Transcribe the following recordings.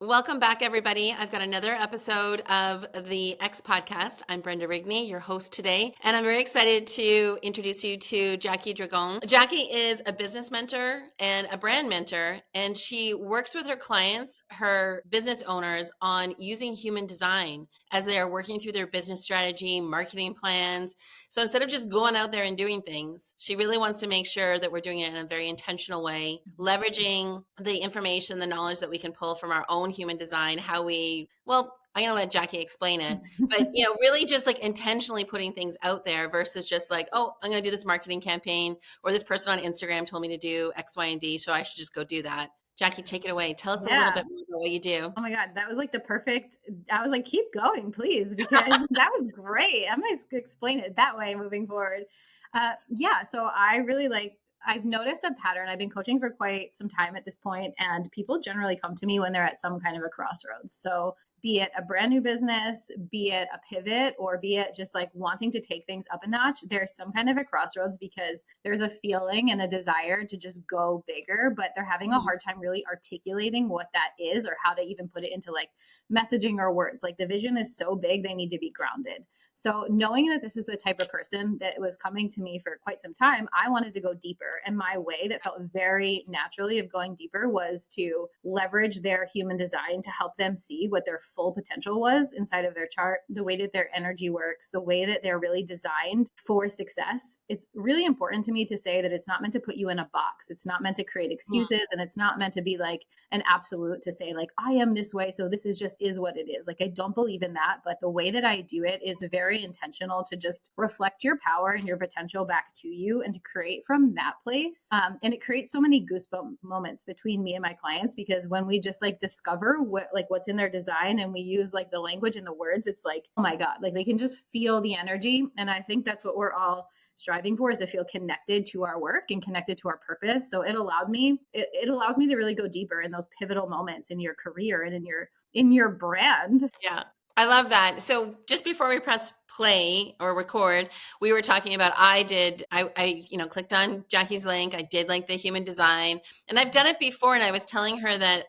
Welcome back, everybody. I've got another episode of the X podcast. I'm Brenda Rigney, your host today, and I'm very excited to introduce you to Jackie Dragone. Jackie is a business mentor and a brand mentor, and she works with her clients, her business owners, on using human design as they are working through their business strategy, marketing plans. So instead of just going out there and doing things, she really wants to make sure that we're doing it in a very intentional way, leveraging the information, the knowledge that we can pull from our own human design, I'm going to let Jackie explain it, but really just like intentionally putting things out there versus just like, oh, I'm going to do this marketing campaign, or this person on Instagram told me to do X, Y, and D, so I should just go do that. Jackie, take it away. Tell us a little Yeah. bit more about what you do. Oh my God, that was like the perfect. I was like, keep going, please, because that was great. I'm going to explain it that way moving forward. Yeah. So I've noticed a pattern. I've been coaching for quite some time at this point, and people generally come to me when they're at some kind of a crossroads. So be it a brand new business, be it a pivot, or be it just like wanting to take things up a notch, there's some kind of a crossroads because there's a feeling and a desire to just go bigger, but they're having a hard time really articulating what that is or how to even put it into like messaging or words. Like the vision is so big, they need to be grounded. So knowing that this is the type of person that was coming to me for quite some time, I wanted to go deeper. And my way that felt very naturally of going deeper was to leverage their human design to help them see what their full potential was inside of their chart, the way that their energy works, the way that they're really designed for success. It's really important to me to say that it's not meant to put you in a box. It's not meant to create excuses, and it's not meant to be like an absolute to say like, I am this way, so this is what it is. Like, I don't believe in that, but the way that I do it is very intentional to just reflect your power and your potential back to you and to create from that place. And it creates so many goosebump moments between me and my clients, because when we just like discover what's in their design and we use like the language and the words, it's like, oh my God, like they can just feel the energy. And I think that's what we're all striving for, is to feel connected to our work and connected to our purpose. So it allows me to really go deeper in those pivotal moments in your career and in your brand. Yeah, I love that. So just before we press play or record, we were talking about I clicked on Jackie's link. I did like the human design, and I've done it before. And I was telling her that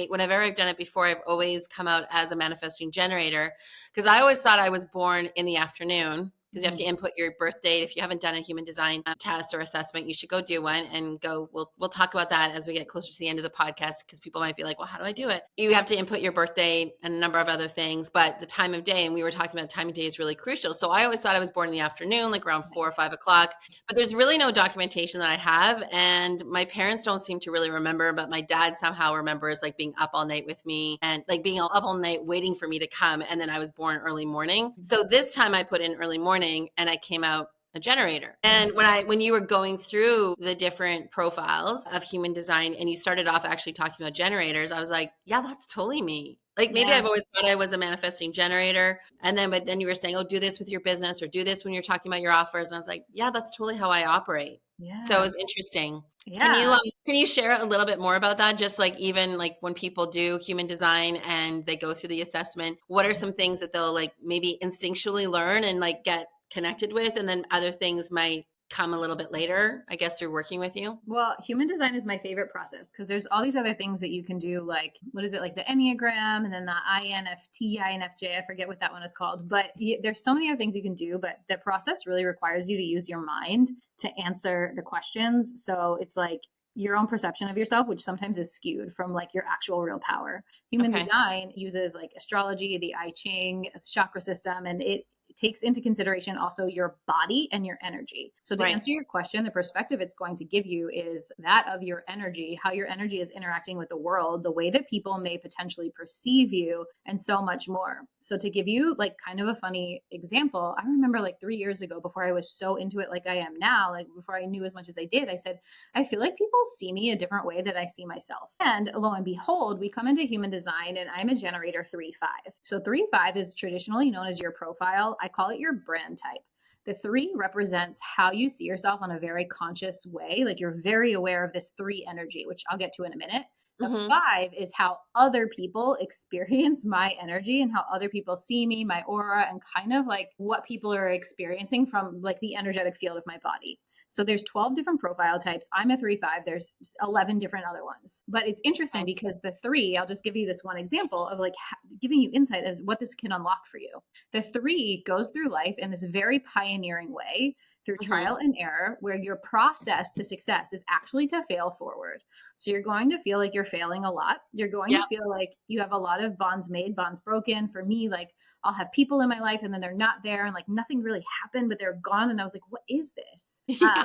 whenever I've done it before, I've always come out as a manifesting generator, because I always thought I was born in the afternoon. Because you have to input your birth date. If you haven't done a human design test or assessment, you should go do one and go. We'll talk about that as we get closer to the end of the podcast, because people might be like, well, how do I do it? You have to input your birth date and a number of other things, but the time of day, and we were talking about time of day, is really crucial. So I always thought I was born in the afternoon, like around 4 or 5 o'clock, but there's really no documentation that I have. And my parents don't seem to really remember, but my dad somehow remembers like being up all night with me and like being up all night waiting for me to come. And then I was born early morning. So this time I put in early morning and I came out a generator. And when you were going through the different profiles of human design and you started off actually talking about generators, I was like, yeah, that's totally me. Like maybe Yeah. I've always thought I was a manifesting generator. But then you were saying, oh, do this with your business or do this when you're talking about your offers. And I was like, yeah, that's totally how I operate. So Yeah. it's interesting. Yeah. Can you share a little bit more about that? Just like even like when people do human design and they go through the assessment, what are some things that they'll like maybe instinctually learn and like get connected with, and then other things might come a little bit later, I guess, through working with you? Well, human design is my favorite process because there's all these other things that you can do, like what is it, like the Enneagram and then the INFT, INFJ. I forget what that one is called, but there's so many other things you can do. But the process really requires you to use your mind to answer the questions. So it's like your own perception of yourself, which sometimes is skewed from like your actual real power. Human Okay. design uses like astrology, the I Ching, chakra system, and it takes into consideration also your body and your energy. So to Right. answer your question, the perspective it's going to give you is that of your energy, how your energy is interacting with the world, the way that people may potentially perceive you, and so much more. So to give you like kind of a funny example, I remember like 3 years ago, before I was so into it like I am now, like before I knew as much as I did, I said, I feel like people see me a different way that I see myself. And lo and behold, we come into human design and I'm a generator 3-5. So 3-5 is traditionally known as your profile. I call it your brand type. The 3 represents how you see yourself on a very conscious way. Like you're very aware of this 3 energy, which I'll get to in a minute. The Mm-hmm. 5 is how other people experience my energy and how other people see me, my aura, and kind of like what people are experiencing from like the energetic field of my body. So there's 12 different profile types. I'm a 3-5. There's 11 different other ones. But it's interesting Okay. because the 3, I'll just give you this one example of like giving you insight as what this can unlock for you. The 3 goes through life in this very pioneering way through Mm-hmm. trial and error, where your process to success is actually to fail forward. So you're going to feel like you're failing a lot. You're going Yeah. to feel like you have a lot of bonds made, bonds broken. For me, like I'll have people in my life and then they're not there and like nothing really happened, but they're gone. And I was like, what is this? Yeah.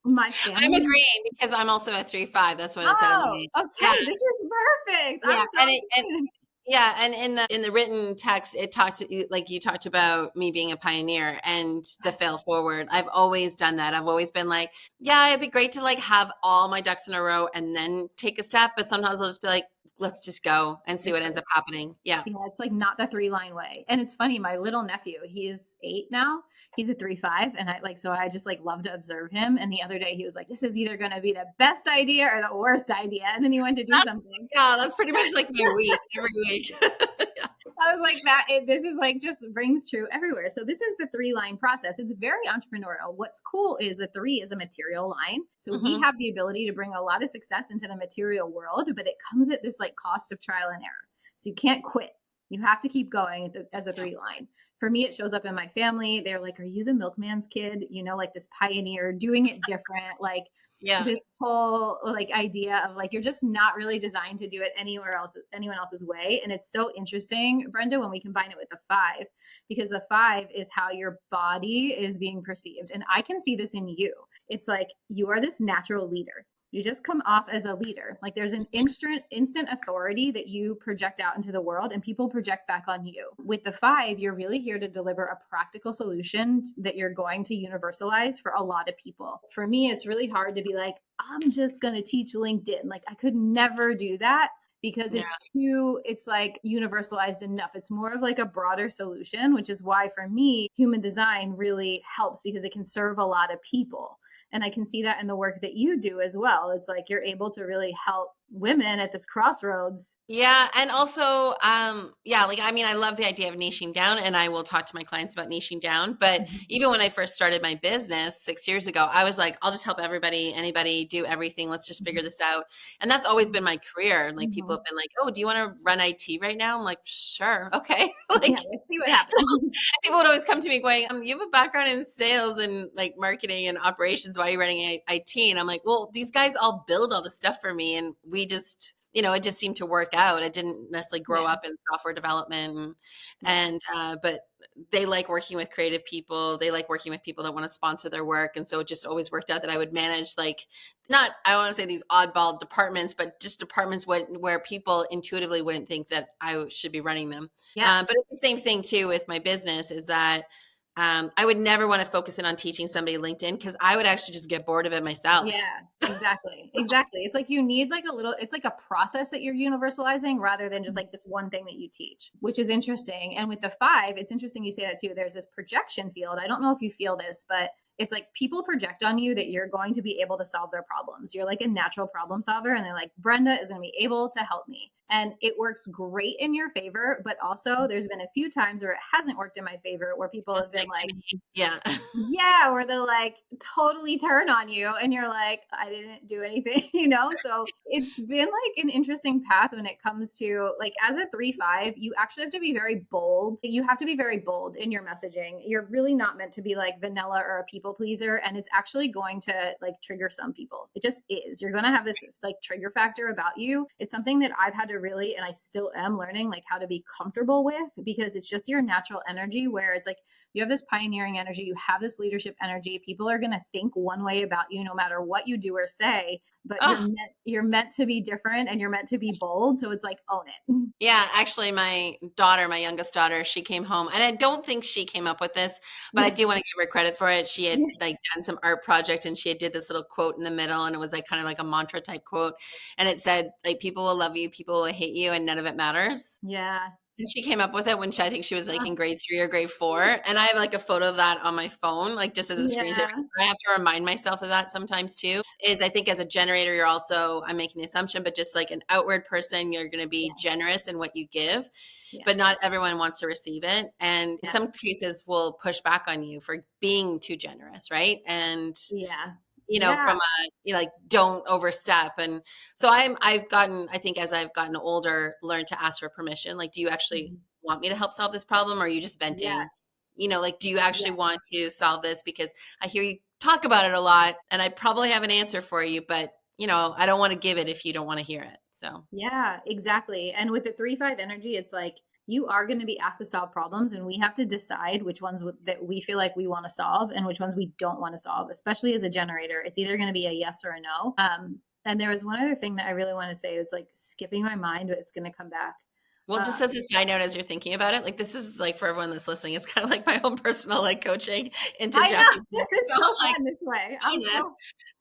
My I'm family. agreeing because I'm also a 3-5. That's what it said on Oh, mine. Yeah. okay. This is perfect. Yeah. I'm so And excited. yeah, and in the written text, it talked like you talked about me being a pioneer and the fail Yes. forward. I've always done that. I've always been like, yeah, it'd be great to like have all my ducks in a row and then take a step, but sometimes I'll just be like, let's just go and see It's what ends up happening. Yeah. Yeah, it's like not the 3-line way. And it's funny, my little nephew, he's 8 now. He's a 3-5, and I like so I just like love to observe him. And the other day he was like, "This is either going to be the best idea or the worst idea." And then he went to do That's something. yeah, that's pretty much like my week every week. Yeah. I was like this is like just rings true everywhere. So this is the 3-line process. It's very entrepreneurial. What's cool is the 3 is a material line. So we Hmm. have the ability to bring a lot of success into the material world, but it comes at this like cost of trial and error. So you can't quit. You have to keep going as a Yeah. 3-line. For me, it shows up in my family. They're like, "Are you the milkman's kid? You know, like this pioneer doing it different, like Yeah. this whole like idea of like you're just not really designed to do it anyone else's way." And it's so interesting, Brenda, when we combine it with the 5, because the 5 is how your body is being perceived. And I can see this in you. It's like you are this natural leader. You just come off as a leader. Like there's an instant authority that you project out into the world and people project back on you. With the 5, you're really here to deliver a practical solution that you're going to universalize for a lot of people. For me, it's really hard to be like, I'm just going to teach LinkedIn. Like I could never do that because Yeah. it's like universalized enough. It's more of like a broader solution, which is why for me, human design really helps because it can serve a lot of people. And I can see that in the work that you do as well. It's like you're able to really help women at this crossroads. Yeah, and also, yeah, like I mean, I love the idea of niching down, and I will talk to my clients about niching down. But even when I first started my business 6 years ago, I was like, I'll just help everybody, anybody, do everything. Let's just figure this out. And that's always been my career. And like people Mhm. have been like, "Oh, do you want to run IT right now?" I'm like, "Sure, okay." Yeah, Like let's see what happens. people would always come to me going, you have a background in sales and like marketing and operations. Why are you running IT? And I'm like, well, these guys all build all the stuff for me. And we just, it just seemed to work out. I didn't necessarily grow Yeah, up in software development yeah. but they like working with creative people. They like working with people that want to sponsor their work. And so it just always worked out that I would manage like, not, I don't want to say these oddball departments, but just departments where people intuitively wouldn't think that I should be running them. Yeah. But it's the same thing too with my business is that I would never want to focus in on teaching somebody LinkedIn because I would actually just get bored of it myself. Yeah, exactly. Exactly. It's like you need like a little, it's like a process that you're universalizing rather than just like this one thing that you teach, which is interesting. And with the 5, it's interesting you say that too. There's this projection field. I don't know if you feel this, but it's like people project on you that you're going to be able to solve their problems. You're like a natural problem solver. And they're like, Brenda is going to be able to help me. And it works great in your favor. But also, there's been a few times where it hasn't worked in my favor, where people You'll have been stick to like, me. Yeah. yeah, where they're like totally turn on you and you're like, I didn't do anything, you know? So it's been like an interesting path when it comes to like as a 3-5, you actually have to be very bold. You have to be very bold in your messaging. You're really not meant to be like vanilla or a people pleaser. And it's actually going to like trigger some people. It just is. You're going to have this like trigger factor about you. It's something that I've had to really, and I still am learning like how to be comfortable with because it's just your natural energy where it's like, you have this pioneering energy, you have this leadership energy. People are going to think one way about you no matter what you do or say, but Oh, you're meant to be different and you're meant to be bold, so it's like own it. yeah. Actually, my daughter, my youngest daughter, she came home, and I don't think she came up with this, but I Yeah. do want to give her credit for it. She had Yeah. like done some art project, and she had did this little quote in the middle, and it was like kind of like a mantra type quote, and it said like, "People will love you, people will hate you, and none of it matters." Yeah. And she came up with it when I think she was like Uh, in grade 3 or grade 4. And I have like a photo of that on my phone, like just as a screensaver. yeah, I have to remind myself of that sometimes too. Is I think as a generator, you're also, I'm making the assumption, but just like an outward person, you're going to be yes, generous in what you give, yeah, but not everyone wants to receive it. And in yeah, some cases will push back on you for being too generous, right? And yeah, from yeah. a, like, don't overstep. And so I've gotten, I think as I've gotten older, learned to ask for permission. Like, do you actually Mhm. want me to help solve this problem? Or are you just venting? Yes, Like, do you actually yes, want to solve this? Because I hear you talk about it a lot and I probably have an answer for you, but I don't want to give it if you don't want to hear it. So, yeah, exactly. And with the 3-5 energy, it's like you are going to be asked to solve problems, and we have to decide which ones that we feel like we want to solve and which ones we don't want to solve, especially as a generator. It's either going to be a yes or a no. And there was one other thing that I really want to say that's like skipping my mind, but it's going to come back. well, Uh, just as a side note, as you're thinking about it, like this is like for everyone that's listening, it's kind of like my own personal like coaching into I know Jackie's. it's So so I'm like, fun this way. bonus.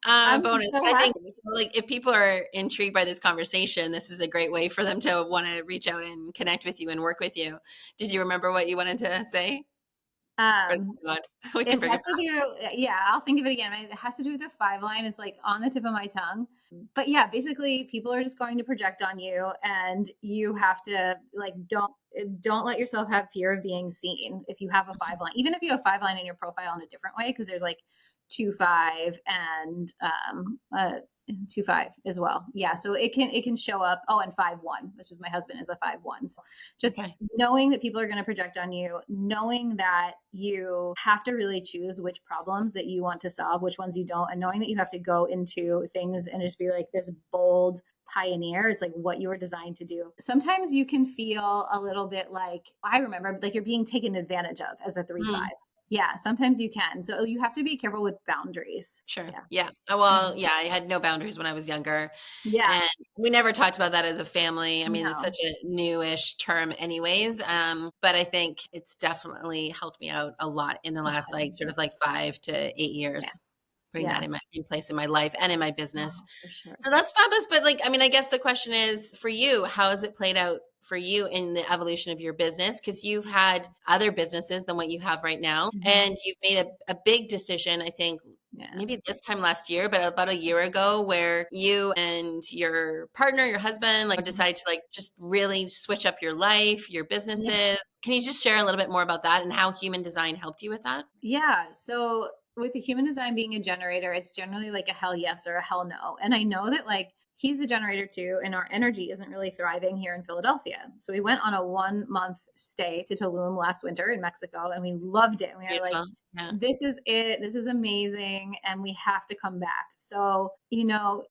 I'm Bonus. so But I think, happy. like, if people are intrigued by this conversation, this is a great way for them to want to reach out and connect with you and work with you. Did you remember what you wanted to say? Or Um, not? We It can bring it has to back. do, yeah, I'll think of it again. It has to do with the 5 line. It's like on the tip of my tongue. But yeah, basically people are just going to project on you, and you have to like don't let yourself have fear of being seen if you have a 5 line. Even if you have 5 line in your profile in a different way, because there's like 2-5 and 2-5 as well. Yeah, so it can show up. Oh, and 5-1, which is my husband is a 5-1. So just Okay. knowing that people are going to project on you, knowing that you have to really choose which problems that you want to solve, which ones you don't, and knowing that you have to go into things and just be like this bold pioneer. It's like what you were designed to do. Sometimes you can feel a little bit like, I remember, like you're being taken advantage of as a 3-5. Mm, Yeah, sometimes you can. So you have to be careful with boundaries. sure. Yeah. Yeah. Well, Mhm. yeah, I had no boundaries when I was younger. Yeah. And we never talked about that as a family. I mean, it's No. such a newish term anyways. But I think it's definitely helped me out a lot in the Oh, last I like think sort so. of like 5 to 8 years, Yeah. putting that Yeah. in place in my life and in my business. Oh, for sure. So that's fabulous. But like, I mean, I guess the question is for you, how has it played out for you in the evolution of your business? Because you've had other businesses than what you have right now. Mhm. And you've made a big decision, I think, Yeah. maybe this time last year, but about a year ago, where you and your partner, your husband, like Mhm. decided to like just really switch up your life, your Yeah. businesses. Can you just share a little bit more about that and how human design helped you with that? Yeah. So with the human design being a generator, it's generally like a hell yes or a hell no. And I know that like he's a generator too, and our energy isn't really thriving here in Philadelphia. So we went on a 1 month stay to Tulum last winter in Mexico, and we loved it. And we were like, Beautiful. Yeah. this is it. This is amazing. And we have to come back. So,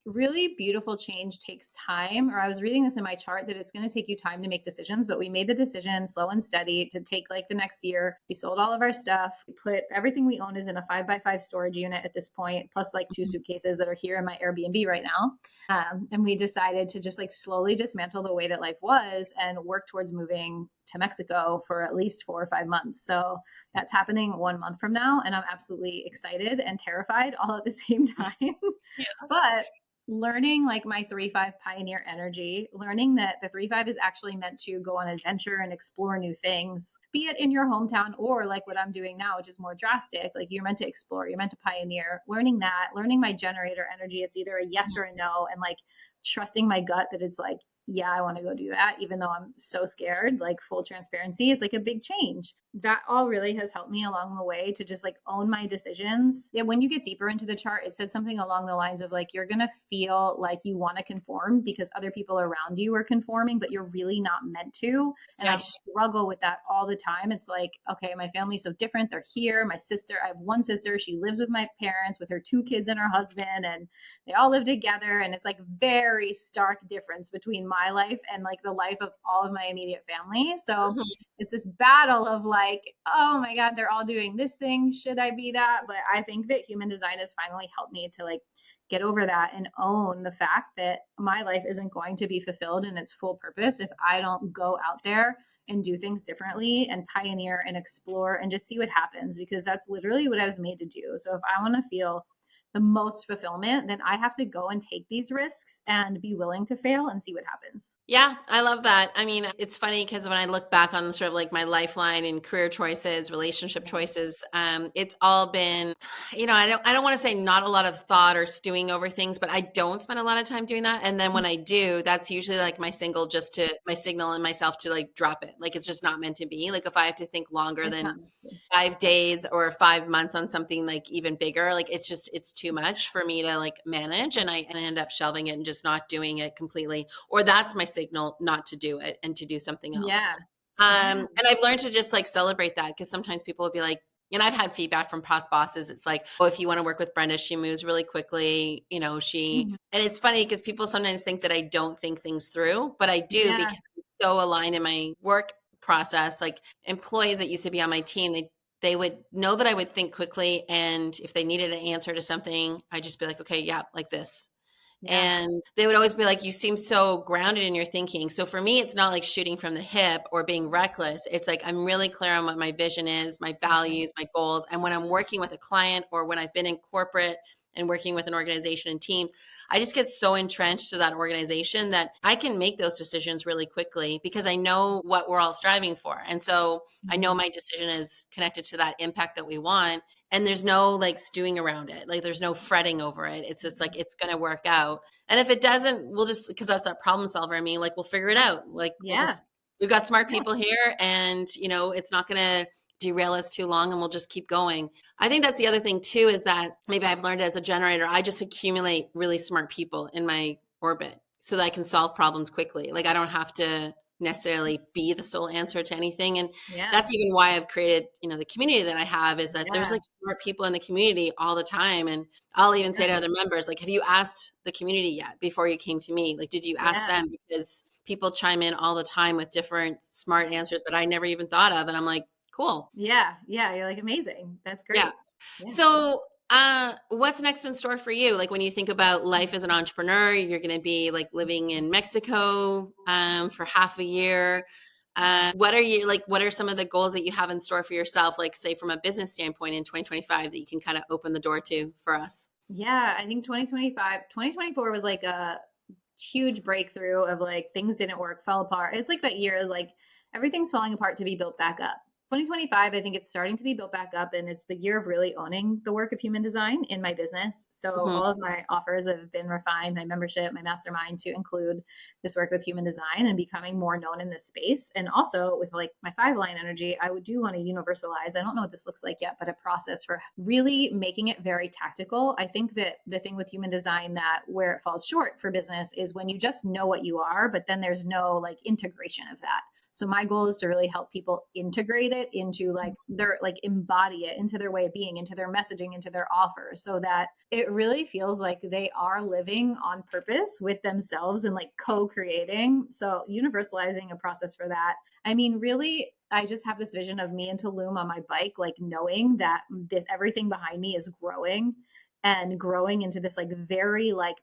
really beautiful change takes time. Or I was reading this in my chart that it's going to take you time to make decisions, but we made the decision slow and steady to take like the next year. We sold all of our stuff. We put everything we own is in a 5x5 storage unit at this point, plus like 2 suitcases that are here in my Airbnb right now. And we decided to just like slowly dismantle the way that life was and work towards moving to Mexico for at least 4 or 5 months. So that's happening 1 month from now. And I'm absolutely excited and terrified all at the same time. Yeah. But learning like my 3-5 pioneer energy, learning that the 3-5 is actually meant to go on adventure and explore new things, be it in your hometown or like what I'm doing now, which is more drastic. Like you're meant to explore, you're meant to pioneer, learning my generator energy. It's either a yes or a no. And like trusting my gut that it's like, yeah, I want to go do that, even though I'm so scared. Like full transparency is like a big change. That all really has helped me along the way to just like own my decisions. Yeah, when you get deeper into the chart, it said something along the lines of like, you're going to feel like you want to conform because other people around you are conforming, but you're really not meant to. And I Yeah. struggle with that all the time. It's like, okay, my family's so different. They're here. My sister, I have one sister. She lives with my parents with her 2 kids and her husband, and they all live together. And it's like very stark difference between my life and like the life of all of my immediate family. So Mhm. it's this battle of like, oh my God, they're all doing this thing. Should I be that? But I think that human design has finally helped me to like get over that and own the fact that my life isn't going to be fulfilled in its full purpose if I don't go out there and do things differently and pioneer and explore and just see what happens, because that's literally what I was made to do. So if I want to feel the most fulfillment, then I have to go and take these risks and be willing to fail and see what happens. Yeah, I love that. I mean, it's funny because when I look back on sort of like my lifeline and career choices, relationship Yeah. choices, it's all been, I don't want to say not a lot of thought or stewing over things, but I don't spend a lot of time doing that. And then when I do, that's usually like my signal in myself to like drop it. Like it's just not meant to be. Like if I have to think longer It's than not meant to be. 5 days or 5 months on something like even bigger, like it's too much for me to like manage, and I end up shelving it and just not doing it completely, or that's my signal not to do it and to do something else. Yeah. Yeah. And I've learned to just like celebrate that, because sometimes people will be like, and I've had feedback from past bosses. It's like, oh, if you want to work with Brenda, she moves really quickly. Mhm. And it's funny because people sometimes think that I don't think things through, but I do, Yeah. because I'm so aligned in my work process. Like employees that used to be on my team, they would know that I would think quickly. And if they needed an answer to something, I'd just be like, okay, yeah, like this. Yeah. And they would always be like, you seem so grounded in your thinking. So for me, it's not like shooting from the hip or being reckless. It's like I'm really clear on what my vision is, my Yeah. values, my goals. And when I'm working with a client, or when I've been in corporate and working with an organization and teams, I just get so entrenched to that organization that I can make those decisions really quickly, because I know what we're all striving for. And so I know Mhm. my decision is connected to that impact that we want. And there's no like stewing around it. Like there's no fretting over it. It's just like it's going to work out. And if it doesn't, we'll just, because that's that problem solver in me, like we'll figure it out. Like Yeah. we've got smart Yeah. people here, and it's not going to derail us too long, and we'll just keep going. I think that's the other thing too, is that maybe I've learned as a generator, I just accumulate really smart people in my orbit so that I can solve problems quickly. Like I don't have to necessarily be the sole answer to anything. And Yeah. that's even why I've created, the community that I have, is that there's Yeah. like smart people in the community all the time. And I'll even say Yeah. to other members, like, have you asked the community yet before you came to me? Like, did you ask Yeah. them? Because people chime in all the time with different smart answers that I never even thought of. And I'm like, cool. Yeah. Yeah. You're like, amazing. That's Yeah. great. Yeah. So, what's next in store for you? Like when you think about life as an entrepreneur, you're going to be like living in Mexico for half a year. What are you like? What are some of the goals that you have in store for yourself? Like, say, from a business standpoint in 2025, that you can kind of open the door to for us. Yeah. I think 2024 was like a huge breakthrough of like things didn't work, fell apart. It's like that year, like everything's falling apart to be built back up. 2025, I think it's starting to be built back up, and it's the year of really owning the work of human design in my business. So Hmm. all of my offers have been refined, my membership, my mastermind, to include this work with human design and becoming more known in this space. And also with like my 5 line energy, I would do want to universalize. I don't know what this looks like yet, but a process for really making it very tactical. I think that the thing with human design, that where it falls short for business, is when you just know what you are, but then there's no like integration of that. So my goal is to really help people integrate it into like their, like embody it into their way of being, into their messaging, into their offer, so that it really feels like they are living on purpose with themselves and like co-creating. So universalizing a process for that. I mean, really, I just have this vision of me and Tulum on my bike, like knowing that this everything behind me is growing and growing into this like very like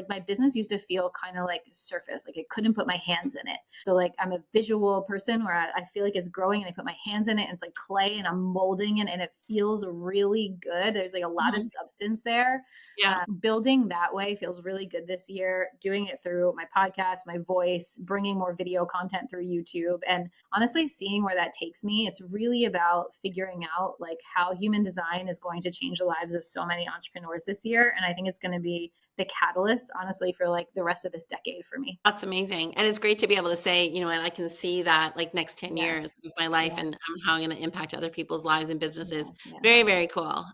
my business used to feel kind of like surface, like I couldn't put my hands in it. So like I'm a visual person where I feel like it's growing and I put my hands in it and it's like clay and I'm molding it and it feels really good. There's like a lot of Hmm. substance there. Yeah. Building that way feels really good this year. Doing it through my podcast, my voice, bringing more video content through YouTube, and honestly seeing where that takes me. It's really about figuring out like how human design is going to change the lives of so many entrepreneurs this year. And I think it's going to be the catalyst, honestly, for like the rest of this decade for me. That's amazing. And it's great to be able to say, and I can see that like next 10 Yeah. years of my life, Yeah. and how I'm going to impact other people's lives and Yeah. businesses. Yeah. Very, very cool.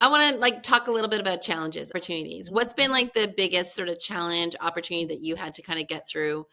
I want to like talk a little bit about challenges, opportunities. What's been like the biggest sort of challenge, opportunity that you had to kind of get through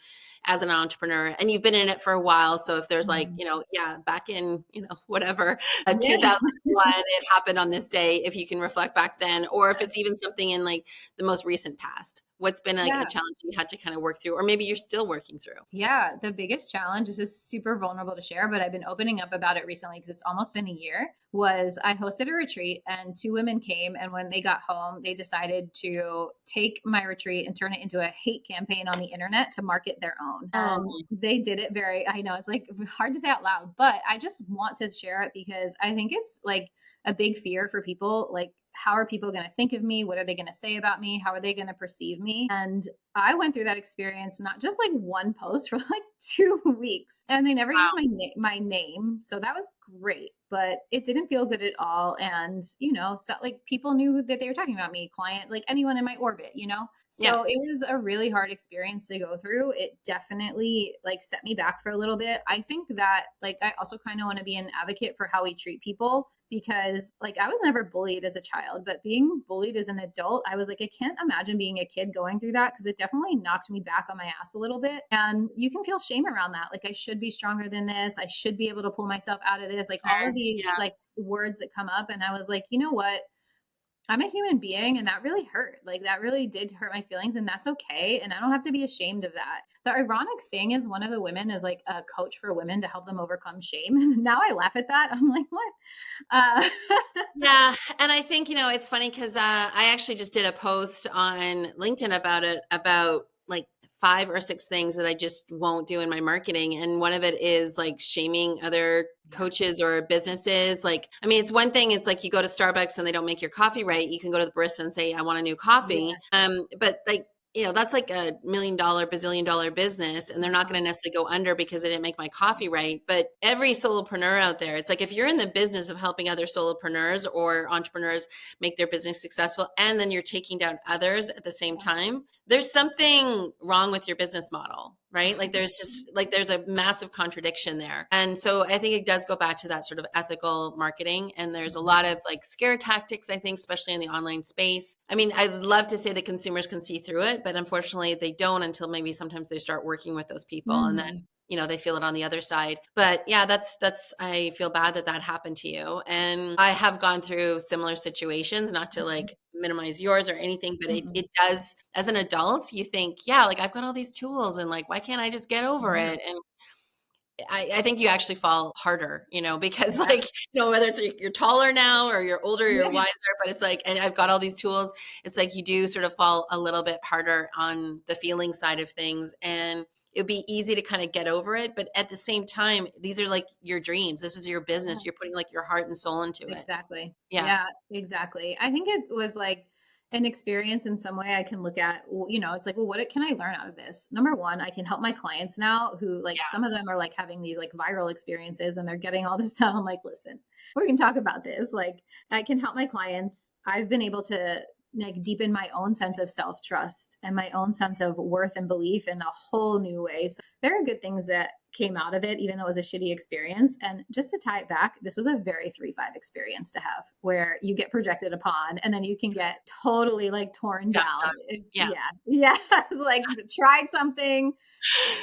as an entrepreneur? And you've been in it for a while. So if there's like, Mhm. yeah, back in, whatever, Yeah. 2001, it happened on this day, if you can reflect back then, or if it's even something in like the most recent past, what's been like a Yeah. challenge that you had to kind of work through, or maybe you're still working through? Yeah, the biggest challenge, this is super vulnerable to share, but I've been opening up about it recently because it's almost been a year. Was I hosted a retreat and 2 women came, and when they got home, they decided to take my retreat and turn it into a hate campaign on the internet to market their own. And Oh, they did it very, I know it's like hard to say out loud, but I just want to share it because I think it's like a big fear for people. Like, how are people going to think of me? What are they going to say about me? How are they going to perceive me? And I went through that experience, not just like one post for like 2 weeks, and they never used Wow. my name. So that was great, but it didn't feel good at all. And, you know, so like people knew that they were talking about me, client, like anyone in my orbit, you know? Yeah. So it was a really hard experience to go through. It definitely like set me back for a little bit. I think that like I also kind of want to be an advocate for how we treat people, because like I was never bullied as a child, but being bullied as an adult, I was like, I can't imagine being a kid going through that, because it definitely knocked me back on my ass a little bit. And you can feel shame around that. Like, I should be stronger than this. I should be able to pull myself out of this. Like all of Sure. these Yeah. like words that come up. And I was like, you know what? I'm a human being, and that really hurt. Like that really did hurt my feelings, and that's okay. And I don't have to be ashamed of that. The ironic thing is one of the women is like a coach for women to help them overcome shame. And now I laugh at that. I'm like, what? Uh, Yeah, and I think, it's funny because I actually just did a post on LinkedIn about it, about like 5 or 6 things that I just won't do in my marketing. And one of it is like shaming other yeah. coaches or businesses. Like, I mean, it's one thing, it's like you go to Starbucks and they don't make your coffee right. You can go to the barista and say, I want a new coffee. Yeah. But like, that's like $1 million, bazillion-dollar business, and they're not Uh-huh. going to necessarily go under because I didn't make my coffee right. But every solopreneur out there, it's like if you're in the business of helping other solopreneurs or entrepreneurs make their business successful, and then you're taking down others at the same Yeah. time, there's something wrong with your business model, right? Like there's just like there's a massive contradiction there. And so I think it does go back to that sort of ethical marketing. And there's a lot of like scare tactics, I think, especially in the online space. I mean, I'd love to say that consumers can see through it, but unfortunately they don't until maybe sometimes they start working with those people, and then Mhm. they feel it on the other side. But yeah, that's I feel bad that that happened to you. And I have gone through similar situations, not to Mhm. like minimize yours or anything, but it, Mhm. it does, as an adult, you think, yeah, like I've got all these tools, and like, why can't I just get over Yeah. it? And I think you actually fall harder, because Yeah. like, whether it's like you're taller now or you're older, you're Yeah. wiser, but it's like, and I've got all these tools. It's like you do sort of fall a little bit harder on the feeling side of things. And it'd be easy to kind of get over it. But at the same time, these are like your dreams. This is your business. You're putting like your heart and soul into it. Exactly. Yeah. Yeah, exactly. I think it was like an experience in some way I can look at, you know, it's like, well, what can I learn out of this? Number one, I can help my clients now who like Yeah. some of them are like having these like viral experiences and they're getting all this stuff. I'm like, listen, we can talk about this. Like, I can help my clients. I've been able to like deepen my own sense of self trust and my own sense of worth and belief in a whole new way. So there are good things that came out of it, even though it was a shitty experience. And just to tie it back, this was a very 3-5 experience to have where you get projected upon and then you can get totally like torn Jumped down. on. Yeah. Yeah. Yeah. It's like tried something,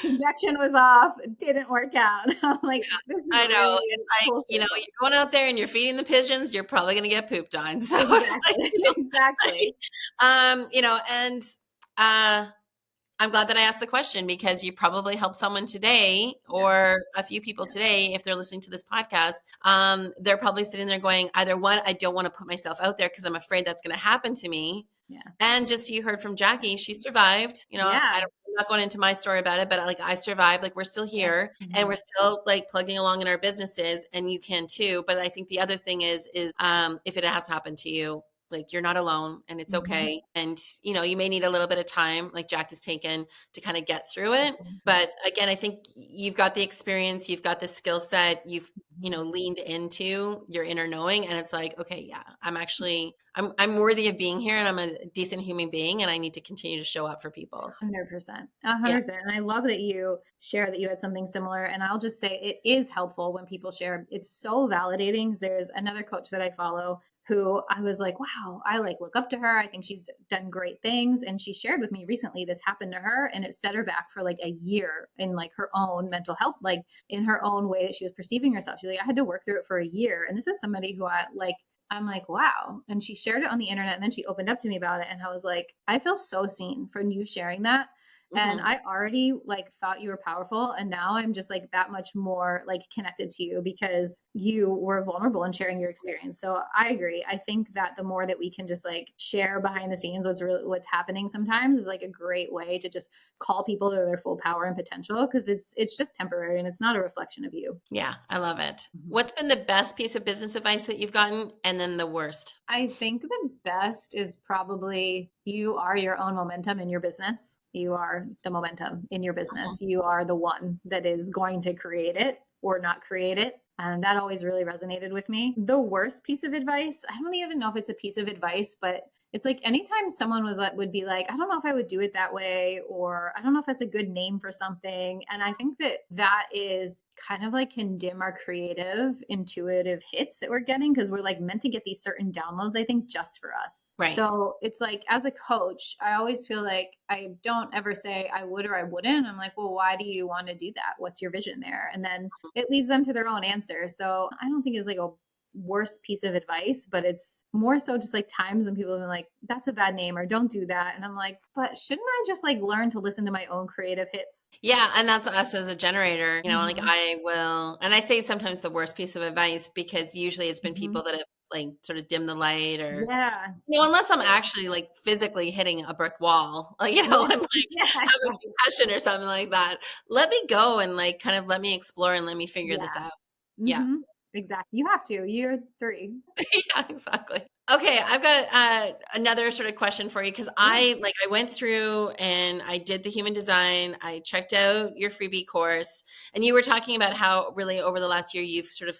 projection was off, it didn't work out. I'm like, this is I know. really It's like, full you're circle. going out there and you're feeding the pigeons, you're probably going to get pooped on. So it's like, Exactly. Exactly. and uh, I'm glad that I asked the question, because you probably helped someone today, Yeah. or a few people today, if they're listening to this podcast. They're probably sitting there going, either one, I don't want to put myself out there because I'm afraid that's going to happen to me. Yeah. And just you heard from Jackie, she survived. Yeah. I'm not going into my story about it, but like I survived. Like we're still Yeah. here, and Mhm. we're still like plugging along in our businesses, and you can too. But I think the other thing is if it has happened to you, like you're not alone, and it's Mhm. okay. And you may need a little bit of time, like Jackie's taken, to kind of get through it. Mhm. But again, I think you've got the experience, you've got the skill set, you've Mhm. leaned into your inner knowing, and it's like, okay, yeah, I'm worthy of being here, and I'm a decent human being, and I need to continue to show up for people. So, 100%. yeah, 100%. And I love that you share that you had something similar. And I'll just say it is helpful when people share. It's so validating. There's another coach that I follow who I was like, wow, I like look up to her. I think she's done great things. And she shared with me recently this happened to her and it set her back for like a year in like her own mental health, like in her own way that she was perceiving herself. She's like, I had to work through it for a year. And this is somebody who I'm like, wow. And she shared it on the internet and then she opened up to me about it. And I was like, I feel so seen from you sharing that. And Mhm. I already like thought you were powerful. And now I'm just like that much more like connected to you because you were vulnerable in sharing your experience. So I agree. I think that the more that we can just like share behind the scenes what's happening sometimes is like a great way to just call people to their full power and potential because it's just temporary and it's not a reflection of you. Yeah, I love it. Mhm. What's been the best piece of business advice that you've gotten, and then the worst? I think the best is probably you are your own momentum in your business. You are the momentum in your Mhm. business. You are the one that is going to create it or not create it. And that always really resonated with me. The worst piece of advice, I don't even know if it's a piece of advice, but it's like anytime someone was like, would be like, I don't know if I would do it that way, or I don't know if that's a good name for something. And I think that that is kind of like can dim our creative, intuitive hits that we're getting because we're like meant to get these certain downloads, I think, just for us. Right. So it's like as a coach, I always feel like I don't ever say I would or I wouldn't. I'm like, well, why do you want to do that? What's your vision there? And then it leads them to their own answer. So I don't think it's like a worst piece of advice, but it's more so just like times when people have been like, that's a bad name or don't do that. And I'm like, but shouldn't I just like learn to listen to my own creative hits? Yeah, and that's us as a generator, like Mm-hmm. I will, and I say sometimes the worst piece of advice because usually it's been Mm-hmm. people that have like sort of dimmed the light or Yeah. unless I'm actually like physically hitting a brick wall, Yeah. and like Yeah. have a Exactly. concussion or something like that. Let me go and like kind of let me explore and let me figure this Yeah. out. Yeah. Mm-hmm. Exactly. You have to. You're three. Yeah, exactly. Okay, I've got another sort of question for you because Yeah. I went through and I did the human design. I checked out your freebie course, and you were talking about how really over the last year you've sort of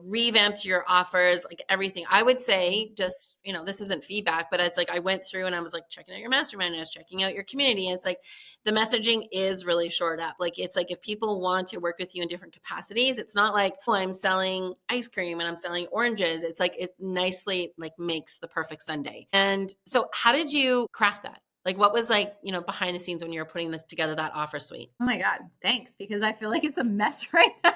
revamped your offers, like everything. I would say just, this isn't feedback, but it's like I went through and I was like checking out your mastermind, I was checking out your community. And it's like the messaging is really shored up. Like it's like if people want to work with you in different capacities, it's not like, oh, I'm selling ice cream and I'm selling oranges. It's like it nicely like makes the perfect Sunday. And so how did you craft that? Like what was like, behind the scenes when you were putting together that offer suite? Oh my God. Thanks. Because I feel like it's a mess right now.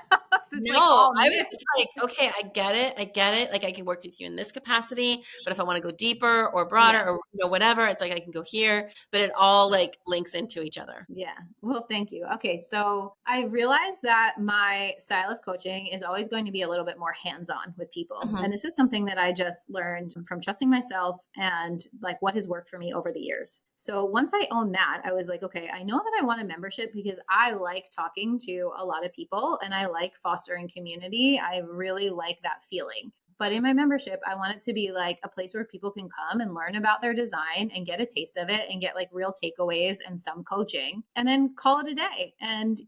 It's like No, all I new. was just like, "Okay, I get it, I get it, like, I can work with you in this capacity, but if I wanna go deeper or broader Yeah. or, whatever, it's like I can go here," but it all, like, links into each other. Yeah. Well, thank you. Okay. So I realized that my style of coaching is always going to be a little bit more hands on with people. Mhm, And this is something that I just learned from trusting myself and like what has worked for me over the years. So once I owned that, I was like, okay, I know that I want a membership because I like talking to a lot of people and I like fostering community. I really like that feeling. But in my membership, I want it to be like a place where people can come and learn about their design and get a taste of it and get like real takeaways and some coaching and then call it a day. And,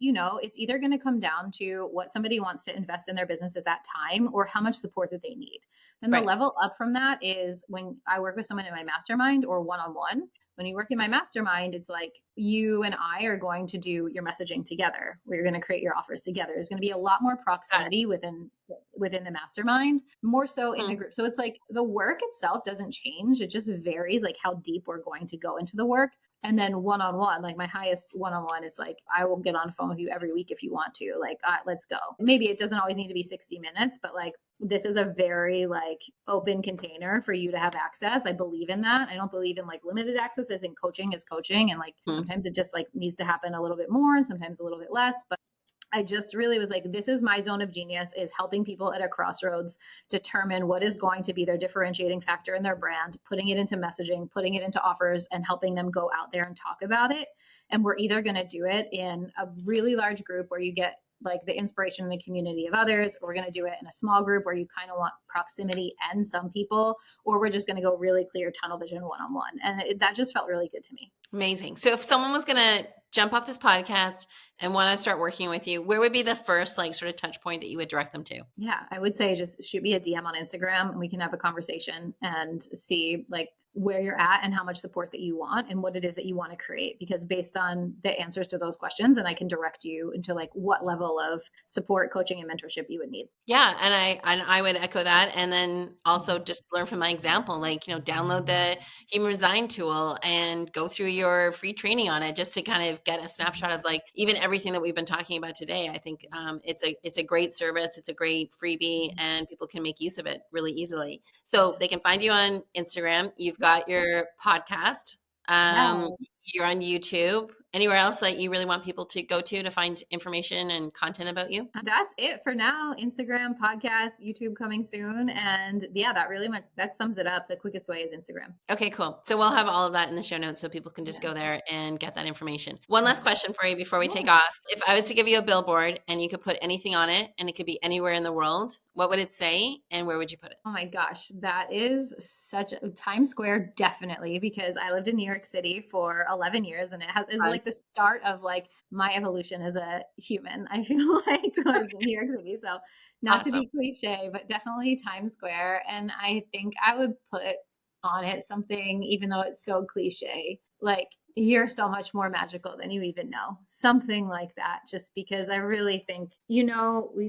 it's either going to come down to what somebody wants to invest in their business at that time or how much support that they need. And the right, level up from that is when I work with someone in my mastermind or one on one. When you work in my mastermind, it's like you and I are going to do your messaging together. We're going to create your offers together. There's going to be a lot more got it. proximity within the mastermind, more so in a Mhm, group. So it's like the work itself doesn't change. It just varies like how deep we're going to go into the work. And then one on one, like my highest one on one is like, I will get on the phone with you every week if you want to. Like, let's go. Maybe it doesn't always need to be 60 minutes, but like, this is a very like open container for you to have access. I believe in that. I don't believe in like limited access. I think coaching is coaching and like mhm, sometimes it just like needs to happen a little bit more and sometimes a little bit less. But I just really was like, this is my zone of genius is helping people at a crossroads determine what is going to be their differentiating factor in their brand, putting it into messaging, putting it into offers, and helping them go out there and talk about it. And we're either going to do it in a really large group where you get like the inspiration and the community of others. Or we're going to do it in a small group where you kind of want proximity and some people, or we're just going to go really clear tunnel vision one on one. And that just felt really good to me. amazing. So if someone was gonna jump off this podcast and wanna start working with you, where would be the first, like, sort of touch point that you would direct them to? Yeah, I would say just shoot me a DM on Instagram and we can have a conversation and see like where you're at and how much support that you want and what it is that you want to create because based on the answers to those questions and I can direct you into like what level of support, coaching and mentorship you would need. Yeah, and I would echo that, and then also just learn from my example, like, download the human design tool and go through your free training on it just to kind of get a snapshot of like even everything that we've been talking about today. I think it's a great service, it's a great freebie, and people can make use of it really easily. So they can find you on Instagram. You've Yeah. got your podcast. Um, Yeah. You're on YouTube. Anywhere else that you really want people to go to find information and content about you? That's it for now. Instagram, podcast, YouTube coming soon. And yeah, that really much that sums it up. The quickest way is Instagram. Okay, cool. So we'll have all of that in the show notes so people can just Yeah. go there and get that information. One last Yeah. question for you before we take Yeah. off. If I was to give you a billboard and you could put anything on it and it could be anywhere in the world, what would it say and where would you put it? Oh my gosh, that is such a Times Square, definitely, because I lived in New York City for 11 years and is Fun. like the start of like my evolution as a human. I feel like was in New York City. So not to Awesome. be cliche, but definitely Times Square. And I think I would put on it something, even though it's so cliche, like you're so much more magical than you even know. Something like that, just because I really think,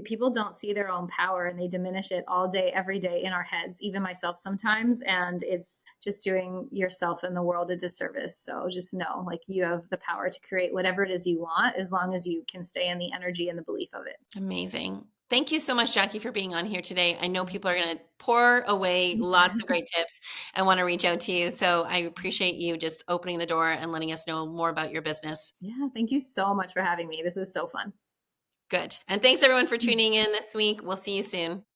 people don't see their own power and they diminish it all day, every day in our heads, even myself sometimes. And it's just doing yourself and the world a disservice. So just know, like, you have the power to create whatever it is you want as long as you can stay in the energy and the belief of it. Amazing. Thank you so much, Jackie, for being on here today. I know people are going to pour away lots of great tips and want to reach out to you. So I appreciate you just opening the door and letting us know more about your business. Yeah. Thank you so much for having me. This was so fun. Good. And thanks everyone for tuning in this week. We'll see you soon.